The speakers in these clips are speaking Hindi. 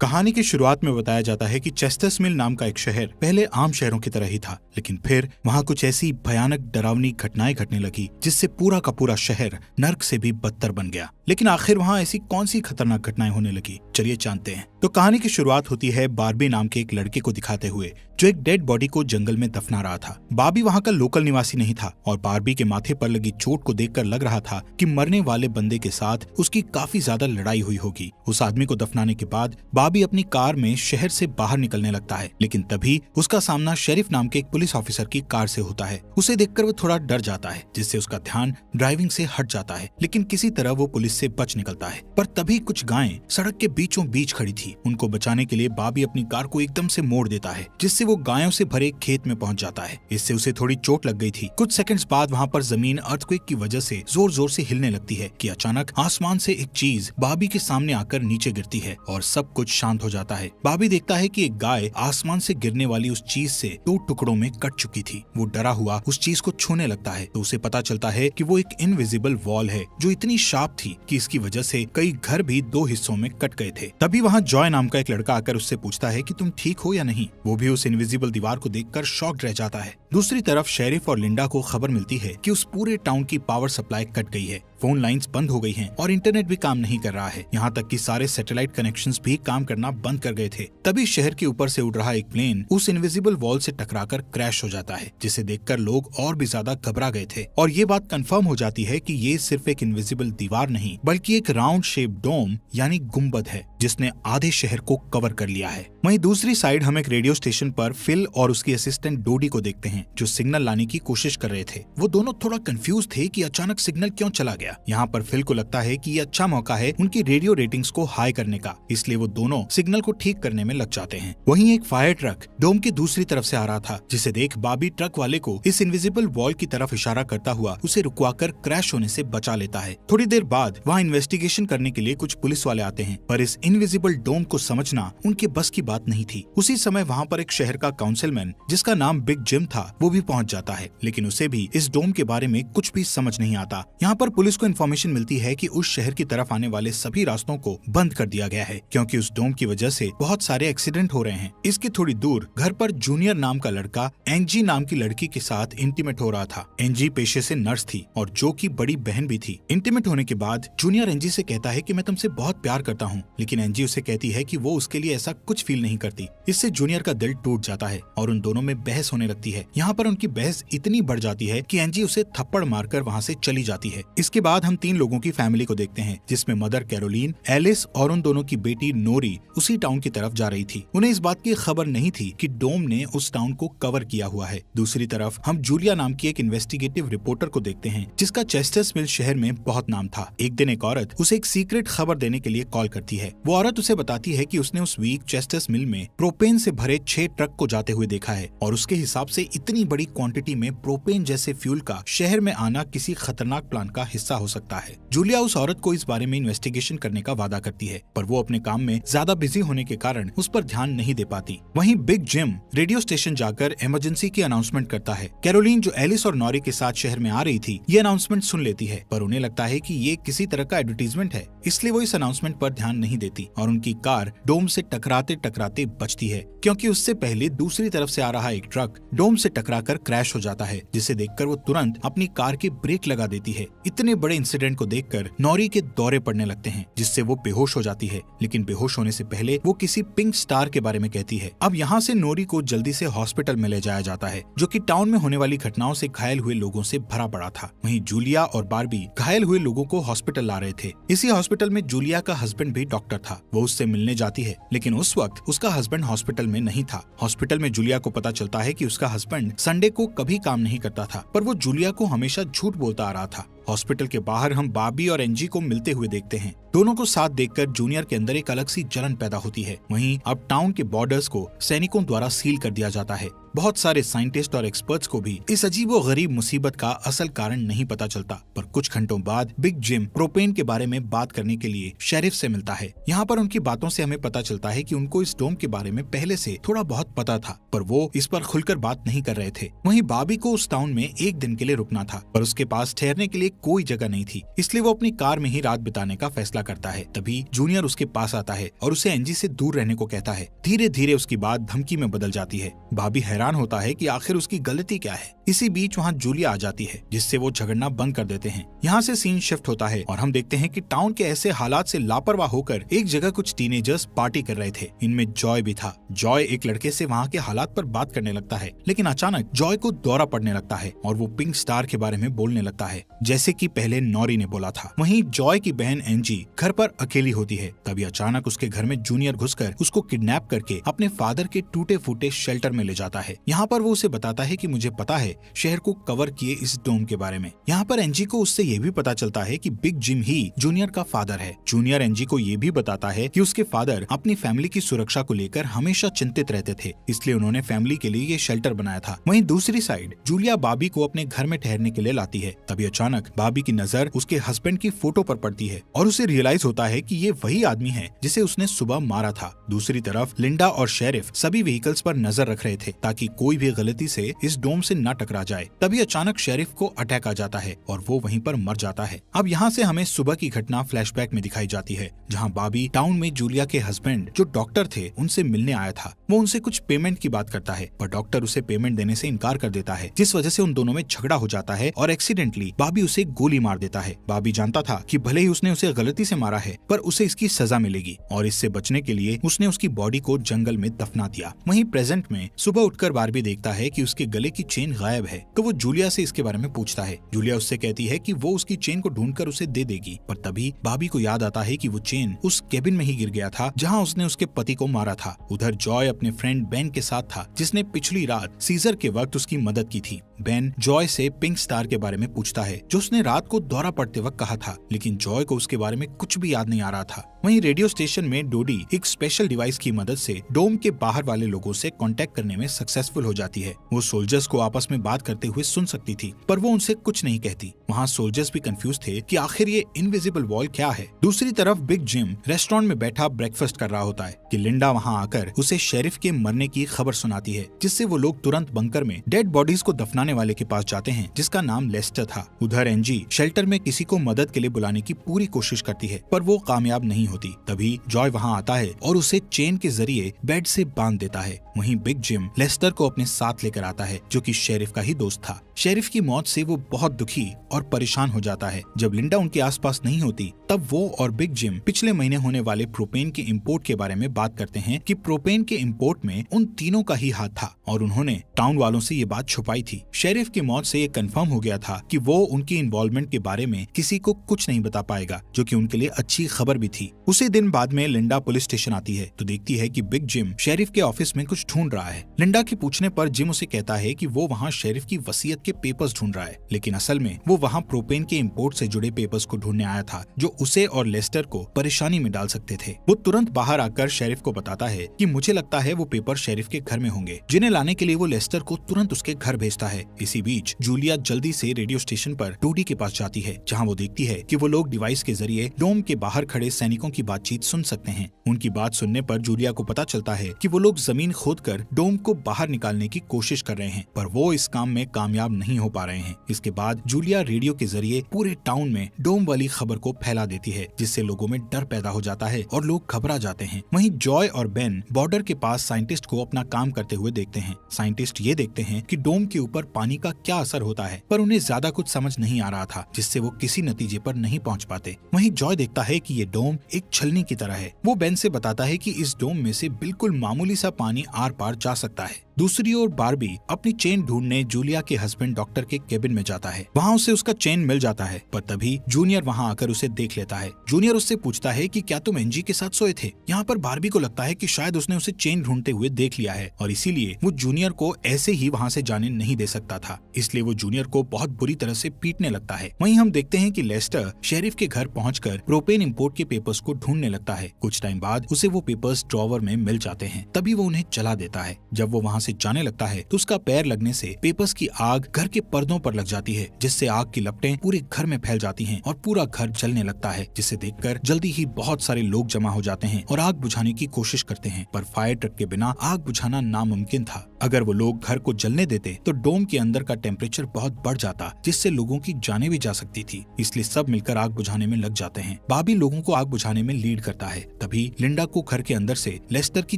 कहानी की शुरुआत में बताया जाता है कि चेस्टर्स मिल नाम का एक शहर पहले आम शहरों की तरह ही था, लेकिन फिर वहाँ कुछ ऐसी भयानक डरावनी घटनाएं घटने लगी जिससे पूरा का पूरा शहर नर्क से भी बदतर बन गया। लेकिन आखिर वहाँ ऐसी कौन सी खतरनाक घटनाएं होने लगी, चलिए जानते हैं। तो कहानी की शुरुआत होती है बार्बी नाम के एक लड़के को दिखाते हुए जो एक डेड बॉडी को जंगल में दफना रहा था। बार्बी वहाँ का लोकल निवासी नहीं था और बार्बी के माथे पर लगी चोट को देखकर लग रहा था कि मरने वाले बंदे के साथ उसकी काफी ज्यादा लड़ाई हुई होगी। उस आदमी को दफनाने के बाद बार्बी अपनी कार में शहर से बाहर निकलने लगता है, लेकिन तभी उसका सामना शेरिफ नाम के एक पुलिस ऑफिसर की कार से होता है। उसे देखकर वो थोड़ा डर जाता है, जिससे उसका ध्यान ड्राइविंग से हट जाता है, लेकिन किसी तरह वो पुलिस से बच निकलता है। पर तभी कुछ गायें सड़क के बीचों बीच खड़ी थी। उनको बचाने के लिए बार्बी अपनी कार को एकदम से मोड़ देता है, जिससे वो गायों से भरे खेत में पहुंच जाता है। इससे उसे थोड़ी चोट लग गई थी। कुछ सेकंड्स बाद वहाँ पर जमीन अर्थक्वेक की वजह से जोर जोर से हिलने लगती है कि अचानक आसमान से एक चीज बार्बी के सामने आकर नीचे गिरती है और सब कुछ शांत हो जाता है। बार्बी देखता है कि एक गाय आसमान से गिरने वाली उस चीज से 2 टुकड़ों में कट चुकी थी। वो डरा हुआ उस चीज को छूने लगता है तो उसे पता चलता है कि वो एक इनविजिबल वॉल है जो इतनी शार्प थी कि इसकी वजह से कई घर भी 2 हिस्सों में कट गए थे। तभी वहाँ जॉय नाम का एक लड़का आकर उससे पूछता है कि तुम ठीक हो या नहीं। वो भी उस इनविजिबल दीवार को देखकर शॉक्ड रह जाता है। दूसरी तरफ शेरिफ और लिंडा को खबर मिलती है कि उस पूरे टाउन की पावर सप्लाई कट गई है, फोन लाइंस बंद हो गई हैं और इंटरनेट भी काम नहीं कर रहा है। यहाँ तक कि सारे सैटेलाइट कनेक्शंस भी काम करना बंद कर गए थे। तभी शहर के ऊपर से उड़ रहा एक प्लेन उस इनविजिबल वॉल से टकराकर क्रैश हो जाता है, जिसे देखकर लोग और भी ज्यादा घबरा गए थे। और ये बात कंफर्म हो जाती है कि ये सिर्फ एक इनविजिबल दीवार नहीं बल्कि एक राउंड शेप डोम यानी गुम्बद है जिसने आधे शहर को कवर कर लिया है। वहीं दूसरी साइड हम एक रेडियो स्टेशन पर फिल और उसकी असिस्टेंट डोडी को देखते हैं जो सिग्नल लाने की कोशिश कर रहे थे। वो दोनों थोड़ा कंफ्यूज थे कि अचानक सिग्नल क्यों चला गया। यहाँ पर फिल को लगता है कि ये अच्छा मौका है उनकी रेडियो रेटिंग्स को हाई करने का, इसलिए वो दोनों सिग्नल को ठीक करने में लग जाते हैं। वहीं एक फायर ट्रक डोम की दूसरी तरफ से आ रहा था, जिसे देख बार्बी ट्रक वाले को इस इनविजिबल वॉल की तरफ इशारा करता हुआ उसे रुकवाकर क्रैश होने से बचा लेता है। थोड़ी देर बाद वहाँ इन्वेस्टिगेशन करने के लिए कुछ पुलिस वाले आते हैं, पर इस इनविजिबल डोम को समझना उनके बस की बात नहीं थी। उसी समय वहाँ पर एक शहर का काउंसिलमैन जिसका नाम बिग जिम था वो भी पहुँच जाता है, लेकिन उसे भी इस डोम के बारे में कुछ भी समझ नहीं आता। यहाँ पर पुलिस को इन्फॉर्मेशन मिलती है कि उस शहर की तरफ आने वाले सभी रास्तों को बंद कर दिया गया है क्योंकि उस डोम की वजह से बहुत सारे एक्सीडेंट हो रहे हैं। इसके थोड़ी दूर घर पर जूनियर नाम का लड़का एंजी नाम की लड़की के साथ इंटीमेट हो रहा था। एंजी पेशे से नर्स थी और जो की बड़ी बहन भी थी। इंटीमेट होने के बाद जूनियर एंजी से कहता है कि मैं तुमसे बहुत प्यार करता हूँ, लेकिन एंजी उसे कहती है कि वो उसके लिए ऐसा कुछ फील नहीं करती। इससे जूनियर का दिल टूट जाता है और उन दोनों में बहस होने लगती है। यहाँ पर उनकी बहस इतनी बढ़ जाती है कि एंजी उसे थप्पड़ मारकर वहाँ से चली जाती है। इसके बाद हम 3 लोगों की फैमिली को देखते हैं, जिसमें मदर कैरोलीन, एलिस और उन दोनों की बेटी नोरी उसी टाउन की तरफ जा रही थी। उन्हें इस बात की खबर नहीं थी कि डोम ने उस टाउन को कवर किया हुआ है। दूसरी तरफ हम जूलिया नाम की एक इन्वेस्टिगेटिव रिपोर्टर को देखते हैं जिसका चेस्टर्स मिल शहर में बहुत नाम था। एक दिन एक औरत उसे एक सीक्रेट खबर देने के लिए कॉल करती है। वो औरत उसे बताती है कि उसने उस वीक चेस्टर्स मिल में प्रोपेन से भरे 6 ट्रक को जाते हुए देखा है और उसके हिसाब से इतनी बड़ी क्वांटिटी में प्रोपेन जैसे फ्यूल का शहर में आना किसी खतरनाक प्लान का हिस्सा हो सकता है। जूलिया उस औरत को इस बारे में इन्वेस्टिगेशन करने का वादा करती है, पर वो अपने काम में ज्यादा बिजी होने के कारण उस पर ध्यान नहीं दे पाती। वहीं बिग जिम रेडियो स्टेशन जाकर इमरजेंसी की अनाउंसमेंट करता है। कैरोलीन जो एलिस और नॉरी के साथ शहर में आ रही थी ये अनाउंसमेंट सुन लेती है, पर उन्हें लगता है कि ये किसी तरह का एडवर्टीजमेंट है, इसलिए वो इस अनाउंसमेंट पर ध्यान नहीं देती और उनकी कार डोम से टकराते टकराते बचती है, क्योंकि उससे पहले दूसरी तरफ से आ रहा एक ट्रक डोम से टकराकर क्रैश हो जाता है, जिसे देखकर वो तुरंत अपनी कार के ब्रेक लगा देती है। इतने बड़े इंसिडेंट को देखकर नॉरी के दौरे पड़ने लगते हैं, जिससे वो बेहोश हो जाती है, लेकिन बेहोश होने से पहले वो किसी पिंक स्टार के बारे में कहती है। अब यहाँ से नोरी को जल्दी से हॉस्पिटल में ले जाया जाता है, जो कि टाउन में होने वाली घटनाओं से घायल हुए लोगों से भरा पड़ा था। वहीं जूलिया और बार्बी घायल हुए लोगों को हॉस्पिटल ला रहे थे। इसी हॉस्पिटल में जूलिया का हस्बैंड भी डॉक्टर था। वो उससे मिलने जाती है, लेकिन उस वक्त उसका हस्बैंड हॉस्पिटल में नहीं था। हॉस्पिटल में जूलिया को पता चलता है कि उसका हस्बैंड संडे को कभी काम नहीं करता था, पर वो जूलिया को हमेशा झूठ बोलता आ रहा था। हॉस्पिटल के बाहर हम बार्बी और एंजी को मिलते हुए देखते हैं। दोनों को साथ देखकर जूनियर के अंदर एक अलग सी जलन पैदा होती है। वहीं अब टाउन के बॉर्डर्स को सैनिकों द्वारा सील कर दिया जाता है। बहुत सारे साइंटिस्ट और एक्सपर्ट्स को भी इस अजीबो गरीब मुसीबत का असल कारण नहीं पता चलता, पर कुछ घंटों बाद बिग जिम प्रोपेन के बारे में बात करने के लिए शेरिफ से मिलता है। यहाँ पर उनकी बातों से हमें पता चलता है कि उनको इस डोम के बारे में पहले से थोड़ा बहुत पता था, पर वो इस पर खुलकर बात नहीं कर रहे थे। वहीं बार्बी को उस टाउन में एक दिन के लिए रुकना था, पर उसके पास ठहरने के लिए कोई जगह नहीं थी, इसलिए वो अपनी कार में ही रात बिताने का फैसला करता है। तभी जूनियर उसके पास आता है और उसे एंजी से दूर रहने को कहता है। धीरे धीरे उसकी बात धमकी में बदल जाती है। बॉबी हैरान होता है कि आखिर उसकी गलती क्या है। इसी बीच वहाँ जूलिया आ जाती है, जिससे वो झगड़ना बंद कर देते हैं। यहाँ से सीन शिफ्ट होता है और हम देखते हैं कि टाउन के ऐसे हालात से लापरवाह होकर एक जगह कुछ टीनेजर्स पार्टी कर रहे थे। इनमें जॉय भी था। जॉय एक लड़के से वहाँ के हालात पर बात करने लगता है, लेकिन अचानक जॉय को दौरा पड़ने लगता है और वो पिंक स्टार के बारे में बोलने लगता है, जैसे कि पहले नॉरी ने बोला था। वहीं जॉय की बहन एंजी घर पर अकेली होती है। तभी अचानक उसके घर में जूनियर घुसकर उसको किडनैप करके अपने फादर के टूटे फूटे शेल्टर में ले जाता है। यहाँ पर वो उसे बताता है कि मुझे पता है शहर को कवर किए इस डोम के बारे में। यहाँ पर एंजी को उससे ये भी पता चलता है कि बिग जिम ही जूनियर का फादर है। जूनियर एंजी को ये भी बताता है कि उसके फादर अपनी फैमिली की सुरक्षा को लेकर हमेशा चिंतित रहते थे, इसलिए उन्होंने फैमिली के लिए ये शेल्टर बनाया था। वहीं दूसरी साइड जूलिया बॉबी को अपने घर में ठहरने के लिए लाती है। तभी अचानक बॉबी की नजर उसके हस्बैंड की फोटो पर पड़ती है और उसे रियलाइज होता है कि ये वही आदमी है जिसे उसने सुबह मारा था। दूसरी तरफ लिंडा और शेरिफ सभी व्हीकल्स पर नजर रख रहे थे ताकि कोई भी गलती से इस डोम से न टकरा जाए। तभी अचानक शेरिफ को अटैक आ जाता है और वो वहीं पर मर जाता है। अब यहाँ से हमें सुबह की घटना फ्लैशबैक में दिखाई जाती है, जहाँ बॉबी टाउन में जूलिया के हस्बैंड जो डॉक्टर थे उनसे मिलने आया था। वो उनसे कुछ पेमेंट की बात करता है, पर डॉक्टर उसे पेमेंट देने से इनकार कर देता है, जिस वजह से उन दोनों में झगड़ा हो जाता है और एक्सीडेंटली बॉबी उसे गोली मार देता है। बॉबी जानता था कि भले ही उसने उसे गलती से मारा है, पर उसे इसकी सजा मिलेगी और इससे बचने के लिए उसने उसकी बॉडी को जंगल में दफना दिया। वहीं प्रेजेंट में सुबह उठकर बार्बी देखता है कि उसके गले की चेन गायब है, तो वो जूलिया से इसके बारे में पूछता है। जूलिया उससे कहती है कि वो उसकी चेन को ढूंढकर उसे दे देगी, पर तभी बॉबी को याद आता है कि वो चेन उस केबिन में ही गिर गया था जहाँ उसने उसके पति को मारा था। उधर जॉय अपने फ्रेंड बेन के साथ था, जिसने पिछली रात सीजर के वक्त उसकी मदद की थी। बेन जॉय से पिंक स्टार के बारे में पूछता है, जो उसने रात को दौरा पड़ते वक्त कहा था, लेकिन जॉय को उसके बारे में कुछ भी याद नहीं आ रहा था। वहीं रेडियो स्टेशन में डोडी एक स्पेशल डिवाइस की मदद से डोम के बाहर वाले लोगों से कांटेक्ट करने में सक्सेसफुल हो जाती है। वो सोल्जर्स को आपस में बात करते हुए सुन सकती थी, पर वो उनसे कुछ नहीं कहती। वहाँ सोल्जर्स भी कंफ्यूज थे कि आखिर ये इनविजिबल वॉल क्या है। दूसरी तरफ बिग जिम रेस्टोरेंट में बैठा ब्रेकफास्ट कर रहा होता है कि लिंडा वहाँ आकर उसे शेरिफ के मरने की खबर सुनाती है, जिससे वो लोग तुरंत बंकर में डेड बॉडीज को दफनाने वाले के पास जाते हैं, जिसका नाम लेस्टर था। उधर एंजी शेल्टर में किसी को मदद के लिए बुलाने की पूरी कोशिश करती है, पर वो कामयाब नहीं होती। तभी जॉय वहाँ आता है और उसे चेन के जरिए बेड से बांध देता है। वहीं बिग जिम लेस्टर को अपने साथ लेकर आता है, जो कि शेरिफ का ही दोस्त था। शेरिफ की मौत से वो बहुत दुखी और परेशान हो जाता है। जब लिंडा उनके आसपास नहीं होती, तब वो और बिग जिम पिछले महीने होने वाले प्रोपेन के इंपोर्ट के बारे में बात करते हैं कि प्रोपेन के इंपोर्ट में उन तीनों का ही हाथ था और उन्होंने टाउन वालों से ये बात छुपाई थी। शेरिफ की मौत से ये कंफर्म हो गया था कि वो उनकी इन्वॉल्वमेंट के बारे में किसी को कुछ नहीं बता पाएगा, जो कि उनके लिए अच्छी खबर भी थी। उसी दिन बाद में लिंडा पुलिस स्टेशन आती है तो देखती है कि बिग जिम शेरिफ के ऑफिस में कुछ ढूंढ रहा है। लिंडा के पूछने पर जिम उसे कहता है कि वो वहाँ शेरिफ की वसीयत के पेपर्स ढूंढ रहा है, लेकिन असल में वो वहाँ प्रोपेन के इंपोर्ट से जुड़े पेपर्स को ढूंढने आया था, जो उसे और लेस्टर को परेशानी में डाल सकते थे। वो तुरंत बाहर आकर शेरिफ को बताता है कि मुझे लगता है वो पेपर शेरिफ के घर में होंगे, जिन्हें लाने के लिए वो लेस्टर को तुरंत उसके घर भेजता है। इसी बीच जूलिया जल्दी से रेडियो स्टेशन पर डोडी के पास जाती है, जहाँ वो देखती है कि वो लोग डिवाइस के जरिए डोम के बाहर खड़े सैनिकों की बातचीत सुन सकते हैं। उनकी बात सुनने पर जूलिया को पता चलता है कि वो लोग जमीन खोदकर डोम को बाहर निकालने की कोशिश कर रहे हैं, पर वो इस काम में कामयाब नहीं हो पा रहे हैं। इसके बाद जूलिया रेडियो के जरिए पूरे टाउन में डोम वाली खबर को फैला देती है, जिससे लोगों में डर पैदा हो जाता है और लोग घबरा जाते हैं। वहीं जॉय और बेन बॉर्डर के पास साइंटिस्ट को अपना काम करते हुए देखते हैं। साइंटिस्ट ये देखते हैं कि डोम के ऊपर पानी का क्या असर होता है, पर उन्हें ज्यादा कुछ समझ नहीं आ रहा था, जिससे वो किसी नतीजे पर नहीं पहुंच पाते। वहीं जॉय देखता है कि ये डोम एक छलनी की तरह है। वो बेन से बताता है कि इस डोम में से बिल्कुल मामूली सा पानी आर पार जा सकता है। दूसरी ओर बार्बी अपनी चेन ढूंढने जूलिया के हस्बैंड डॉक्टर के केबिन में जाता है। वहाँ उसे उसका चेन मिल जाता है, पर तभी जूनियर वहाँ आकर उसे देख लेता है। जूनियर उससे पूछता है कि क्या तुम एंजी के साथ सोए थे। यहाँ पर बार्बी को लगता है कि शायद उसने उसे चेन ढूंढते हुए देख लिया है और इसीलिए वो जूनियर को ऐसे ही वहाँ से जाने नहीं दे सकता था, इसलिए वो जूनियर को बहुत बुरी तरह से पीटने लगता है। वहीं हम देखते हैं कि लेस्टर शेरिफ के घर पहुंचकर प्रोपेन इंपोर्ट के पेपर्स को ढूंढने लगता है। कुछ टाइम बाद उसे वो पेपर्स ड्रॉवर में मिल जाते हैं, तभी वो उन्हें जला देता है। जब वो वहाँ से जाने लगता है तो उसका पैर लगने से पेपर्स की आग घर के पर्दों पर लग जाती है, जिससे आग की लपटें पूरे घर में फैल जाती हैं और पूरा घर जलने लगता है, जिसे देखकर जल्दी ही बहुत सारे लोग जमा हो जाते हैं और आग बुझाने की कोशिश करते हैं, पर फायर ट्रक के बिना आग बुझाना नामुमकिन था। अगर वो लोग घर को जलने देते तो डोम के अंदर का टेम्परेचर बहुत बढ़ जाता, जिससे लोगों की जानें भी जा सकती थी। इसलिए सब मिलकर आग बुझाने में लग जाते हैं। बॉबी लोगों को आग बुझाने में लीड करता है। तभी लिंडा को घर के अंदर से लेस्टर की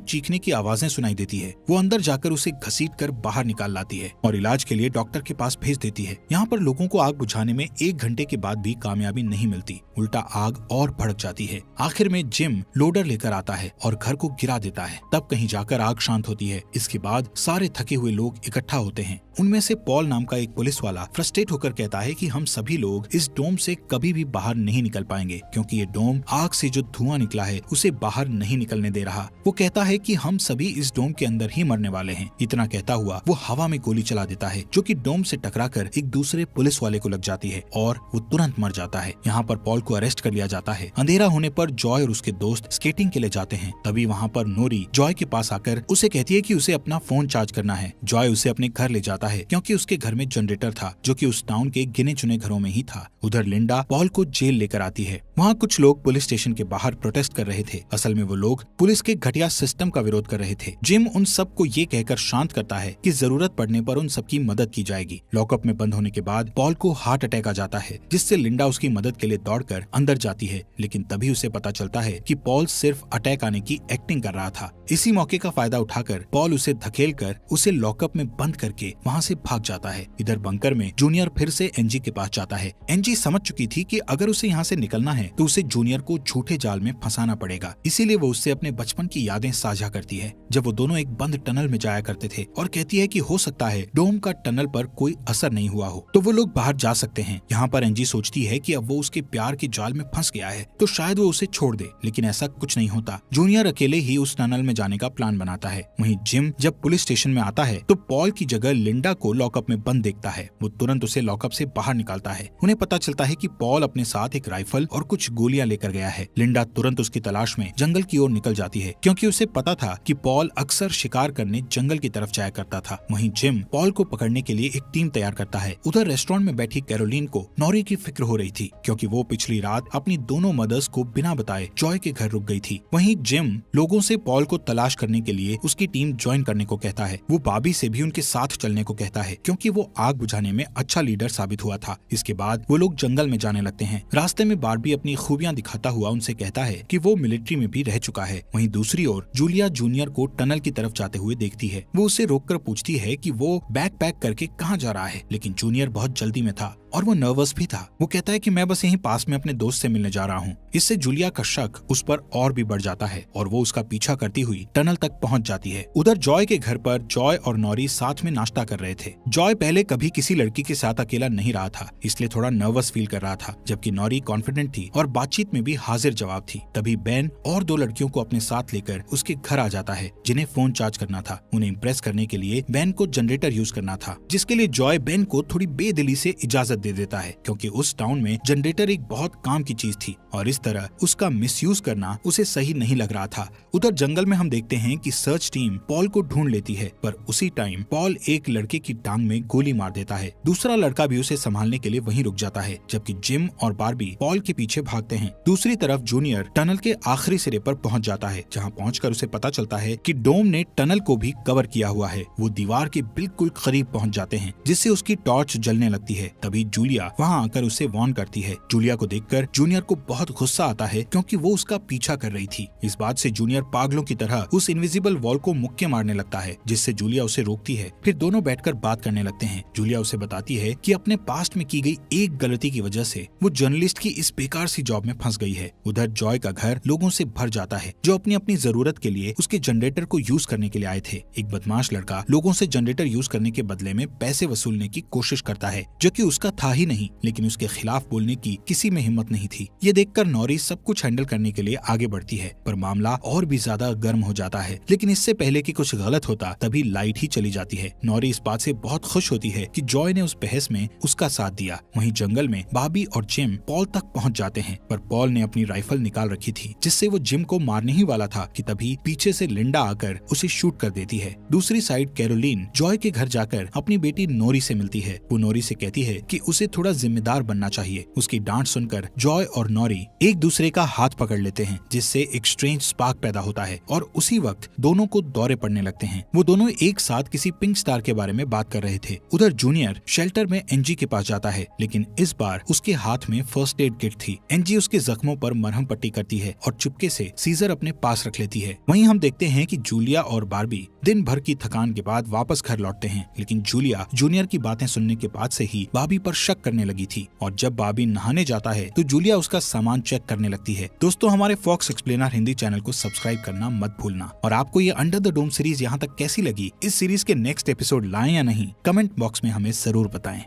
चीखने की आवाजें सुनाई देती है। वो अंदर जाकर उसे घसीट कर बाहर निकाल लाती है और इलाज के लिए डॉक्टर के पास भेज देती है। यहाँ पर लोगों को आग बुझाने में 1 घंटे के बाद भी कामयाबी नहीं मिलती, उल्टा आग और भड़क जाती है। आखिर में जिम लोडर लेकर आता है और घर को गिरा देता है। तब कहीं जाकर आग शांत होती है। इसके बाद सारे थके हुए लोग इकट्ठा होते हैं। उनमें से पॉल नाम का एक पुलिस वाला फ्रस्ट्रेट होकर कहता है कि हम सभी लोग इस डोम से कभी भी बाहर नहीं निकल पाएंगे, क्योंकि ये डोम आग से जो धुआं निकला है उसे बाहर नहीं निकलने दे रहा। वो कहता है कि हम सभी इस डोम के अंदर ही मरने वाले हैं। इतना कहता हुआ वो हवा में गोली चला देता है, जो कि डोम से टकराकर एक दूसरे पुलिस वाले को लग जाती है और वो तुरंत मर जाता है। यहाँ पर पॉल को अरेस्ट कर लिया जाता है। अंधेरा होने पर जॉय और उसके दोस्त स्केटिंग के लिए जाते हैं। तभी वहाँ पर नोरी जॉय के पास आकर उसे कहती है कि उसे अपना फोन चार्ज करना है। जॉय उसे अपने घर ले जाता है, क्योंकि उसके घर में जनरेटर था, जो कि उस टाउन के गिने चुने घरों में ही था। उधर लिंडा पॉल को जेल लेकर आती है। वहाँ कुछ लोग पुलिस स्टेशन के बाहर प्रोटेस्ट कर रहे थे। असल में वो लोग पुलिस के घटिया सिस्टम का विरोध कर रहे थे। जिम उन सबको ये कहकर शांत करता है कि जरूरत पड़ने पर उन सबकी मदद की जाएगी। लॉकअप में बंद होने के बाद पॉल को हार्ट अटैक आ जाता है, जिससे लिंडा उसकी मदद के लिए दौड़कर अंदर जाती है। लेकिन तभी उसे पता चलता है कि पॉल सिर्फ अटैक आने की एक्टिंग कर रहा था। इसी मौके का फायदा उठाकर पॉल उसे धकेलकर उसे लॉकअप में बंद करके वहाँ से भाग जाता है। इधर बंकर में जूनियर फिर से एनजी के पास जाता है। एनजी समझ चुकी थी कि अगर उसे यहाँ से निकलना है तो उसे जूनियर को झूठे जाल में फंसाना पड़ेगा। इसीलिए वो उससे अपने बचपन की यादें साझा करती है, जब वो दोनों एक बंद टनल में जाया करते थे, और कहती है कि हो सकता है डोम का टनल पर कोई असर नहीं हुआ हो, तो वो लोग बाहर जा सकते हैं। यहाँ पर एनजी सोचती है कि अब वो उसके प्यार के जाल में फंस गया है तो शायद वो उसे छोड़ दे, लेकिन ऐसा कुछ नहीं होता। जूनियर अकेले ही उस टनल में जाने का प्लान बनाता है। वहीं जिम जब पुलिस स्टेशन में आता है तो पॉल की जगह लिंडा को लॉकअप में बंद देखता है। वो तुरंत उसे लॉकअप से बाहर निकालता है। उन्हें पता चलता है कि पॉल अपने साथ एक राइफल और कुछ गोलियां लेकर गया है। लिंडा तुरंत उसकी तलाश में जंगल की ओर निकल जाती है, क्योंकि उसे पता था कि पॉल अक्सर शिकार करने जंगल की तरफ जाया करता था। वहीं जिम पॉल को पकड़ने के लिए एक टीम तैयार करता है। उधर रेस्टोरेंट में बैठी कैरोलीन को नॉरी की फिक्र हो रही थी, क्योंकि वो पिछली रात अपनी दोनों मदर्स को बिना बताए जॉय के घर रुक गई थी। वहीं जिम लोगों से पॉल को तलाश करने के लिए उसकी टीम ज्वाइन करने को कहता है। वो बॉबी से भी उनके साथ चलने को कहता है, क्योंकि वो आग बुझाने में अच्छा लीडर साबित हुआ था। इसके बाद वो लोग जंगल में जाने लगते हैं। रास्ते में बार्बी अपनी खूबियां दिखाता हुआ उनसे कहता है कि वो मिलिट्री में भी रह चुका है। वहीं दूसरी ओर जूलिया जूनियर को टनल की तरफ जाते हुए देखती है। वो उसे रोककर पूछती है कि वो बैग पैक करके कहाँ जा रहा है, लेकिन जूनियर बहुत जल्दी में था और वो नर्वस भी था। वो कहता है कि मैं बस यहीं पास में अपने दोस्त से मिलने जा रहा हूँ। इससे जूलिया का शक उस पर और भी बढ़ जाता है और वो उसका पीछा करती हुई टनल तक पहुँच जाती है। उधर जॉय के घर पर जॉय और नॉरी साथ में नाश्ता कर रहे थे। जॉय पहले कभी किसी लड़की के साथ अकेला नहीं रहा था, इसलिए थोड़ा नर्वस फील कर रहा था, जबकि नॉरी कॉन्फिडेंट थी और बातचीत में भी हाजिर जवाब थी। तभी बेन और 2 लड़कियों को अपने साथ लेकर उसके घर आ जाता है, जिन्हें फोन चार्ज करना था। उन्हें इम्प्रेस करने के लिए बेन को जनरेटर यूज करना था, जिसके लिए जॉय बेन को थोड़ी बेदिली से इजाजत दे देता है, क्योंकि उस टाउन में जनरेटर एक बहुत काम की चीज थी और इस तरह उसका मिसयूज करना उसे सही नहीं लग रहा था। उधर जंगल में हम देखते हैं कि सर्च टीम पॉल को ढूंढ लेती है, पर उसी टाइम पॉल एक लड़के की टांग में गोली मार देता है। दूसरा लड़का भी उसे संभालने के लिए वहीं रुक जाता है, जबकि जिम और बार्बी पॉल के पीछे भागते हैं। दूसरी तरफ जूनियर टनल के आखिरी सिरे पर पहुंच जाता है, जहां पहुंचकर उसे पता चलता है कि डोम ने टनल को भी कवर किया हुआ है। वो दीवार के बिल्कुल करीब पहुंच जाते हैं, जिससे उसकी टॉर्च जलने लगती है। तभी जूलिया वहां आकर उसे वार्न करती है। जूलिया को देखकर जूनियर को बहुत गुस्सा आता है, क्योंकि वो उसका पीछा कर रही थी। इस बात से जूनियर पागलों की तरह उस इनविजिबल वॉल को मुक्के मारने लगता है, जिससे जूलिया उसे रोकती है। फिर दोनों बैठकर बात करने लगते हैं। जूलिया उसे बताती है कि अपने पास्ट में की गई एक गलती की वजह से वो जर्नलिस्ट की इस बेकार सी जॉब में फंस गई है। उधर जॉय का घर लोगों से भर जाता है, जो अपनी अपनी जरूरत के लिए उसके जनरेटर को यूज करने के लिए आए थे। एक बदमाश लड़का लोगों से जनरेटर यूज करने के बदले में पैसे वसूलने की कोशिश करता है, जो कि उसका था ही नहीं, लेकिन उसके खिलाफ बोलने की किसी में हिम्मत नहीं थी। ये देखकर नॉरी सब कुछ हैंडल करने के लिए आगे बढ़ती है, पर मामला और भी ज्यादा गर्म हो जाता है। लेकिन इससे पहले कि कुछ गलत होता, तभी लाइट ही चली जाती है। नॉरी इस बात से बहुत खुश होती है कि जॉय ने उस बहस में उसका साथ दिया। वहीं जंगल में बॉबी और जिम पॉल तक पहुंच जाते हैं, पर पॉल ने अपनी राइफल निकाल रखी थी, जिससे वो जिम को मारने ही वाला था कि तभी पीछे से लिंडा आकर उसे शूट कर देती है। दूसरी साइड कैरोलीन जॉय के घर जाकर अपनी बेटी नोरी से मिलती है। वो नोरी से कहती है कि उसे थोड़ा जिम्मेदार बनना चाहिए। उसकी डांट सुनकर जॉय और नॉरी एक दूसरे का हाथ पकड़ लेते हैं, जिससे एक स्ट्रेंज स्पार्क पैदा होता है और उसी वक्त दोनों को दौरे पड़ने लगते हैं। वो दोनों एक साथ किसी पिंक स्टार के बारे में बात कर रहे थे। उधर जूनियर शेल्टर में एनजी के पास जाता है, लेकिन इस बार उसके हाथ में फर्स्ट एड किट थी। एनजी उसके जख्मों पर मरहम पट्टी करती है और चुपके से सीजर अपने पास रख लेती है। वहीं हम देखते हैं कि जूलिया और बार्बी दिन भर की थकान के बाद वापस घर लौटते हैं, लेकिन जूलिया जूनियर की बातें सुनने के बाद से ही बार्बी पर शक करने लगी थी और जब बार्बी नहाने जाता है तो जूलिया उसका सामान चेक करने लगती है। दोस्तों, हमारे फॉक्स एक्सप्लेनर हिंदी चैनल को सब्सक्राइब करना मत भूलना। और आपको ये अंडर द डोम सीरीज यहाँ तक कैसी लगी, इस सीरीज के नेक्स्ट एपिसोड लाएं या नहीं, कमेंट बॉक्स में हमें जरूर बताएं।